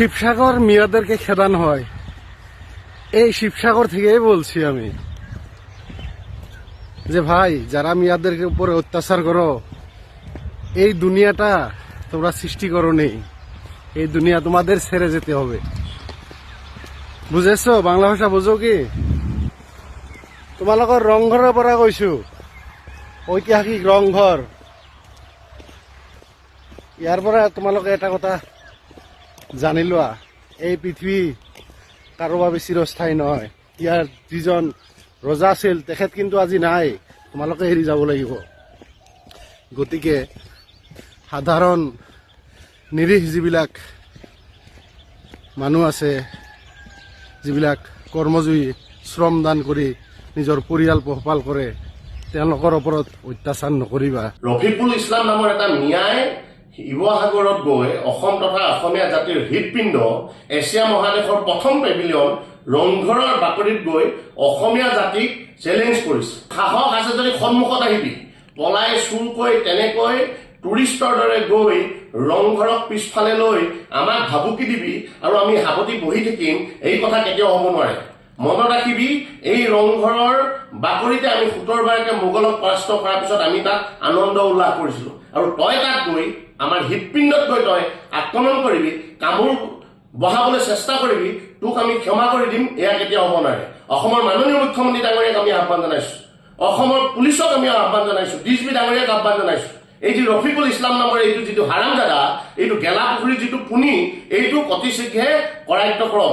শিবসাগর মিয়াদেরকে খেদানো হয়, এই শিবসাগর থেকেই বলছি আমি যে ভাই, যারা মিয়াদেরকে উপরে অত্যাচার করো, এই দুনিয়াটা তোমরা সৃষ্টি করো নেই, এই দুনিয়া তোমাদের ছেড়ে যেতে হবে। বুঝেছো? বাংলা ভাষা বুঝো কি? তোমালোকৰ ৰংঘৰৰ পৰা কৈছো, ঐতিহাসিক ৰংঘৰ। ইয়াৰ পৰা তোমালোকে এটা কথা জানি লোৱা, এই পৃথিৱী কাৰো বাবে চিৰস্থায়ী নহয়। ইয়াৰ যিজন ৰজা আছিল তেখেত কিন্তু আজি নাই, তোমালোকে এৰি যাব লাগিব। গতিকে সাধাৰণ নিৰীহ যিবিলাক মানুহ আছে, যিবিলাক কৰ্মজীৱী, শ্ৰমদান কৰি নিজৰ পৰিয়াল পোহপাল কৰে, তেওঁলোকৰ ওপৰত অত্যাচাৰ নকৰিবা। ৰফিকুল ইছলাম নামৰ এটা মিয়াই শিৱসাগৰত গৈ অসম তথা অসমীয়া জাতিৰ হৃদপিণ্ড এছিয়া মহাদেশৰ প্ৰথম পেভিলিয়ন ৰংঘৰৰ বাকৰিত গৈ অসমীয়া জাতিক চেলেঞ্জ কৰিছে। সাহস আছে যদি সন্মুখত আহিবি, পলাই চুৰকৈ তেনেকৈ টুৰিষ্টৰ দৰে গৈ ৰংঘৰক পিছফালে লৈ আমাক ভাবুকি দিবি আৰু আমি সাৱটি বহি থাকিম, এই কথা কেতিয়াও হ'ব নোৱাৰে। মনত ৰাখিবি, এই ৰংঘৰৰ বাকৰিতে আমি ৭০ বাৰকে মোগলক পৰাস্ত কৰাৰ পিছত আমি তাত আনন্দ উল্লাস কৰিছিলো, আৰু তই তাত গৈ আমাৰ হৃদপিণ্ডত গৈ তই আক্ৰমণ কৰিবি, কামোৰ বহাবলৈ চেষ্টা কৰিবি, তোক আমি ক্ষমা কৰি দিম, এয়া কেতিয়াও হ'ব নোৱাৰে। অসমৰ মাননীয় মুখ্যমন্ত্ৰী ডাঙৰীয়াক আমি আহ্বান জনাইছো, অসমৰ পুলিচক আমি আহ্বান জনাইছো, ডিজিপি ডাঙৰীয়াক আহ্বান জনাইছো, এই যি ৰফিকুল ইছলাম নামৰ এইটো যিটো হাৰামজাদা, এইটো গেলা পুখুৰীৰ যিটো পুনি, এইটো অতি শীঘ্ৰে কৰায়ত্ব কৰক।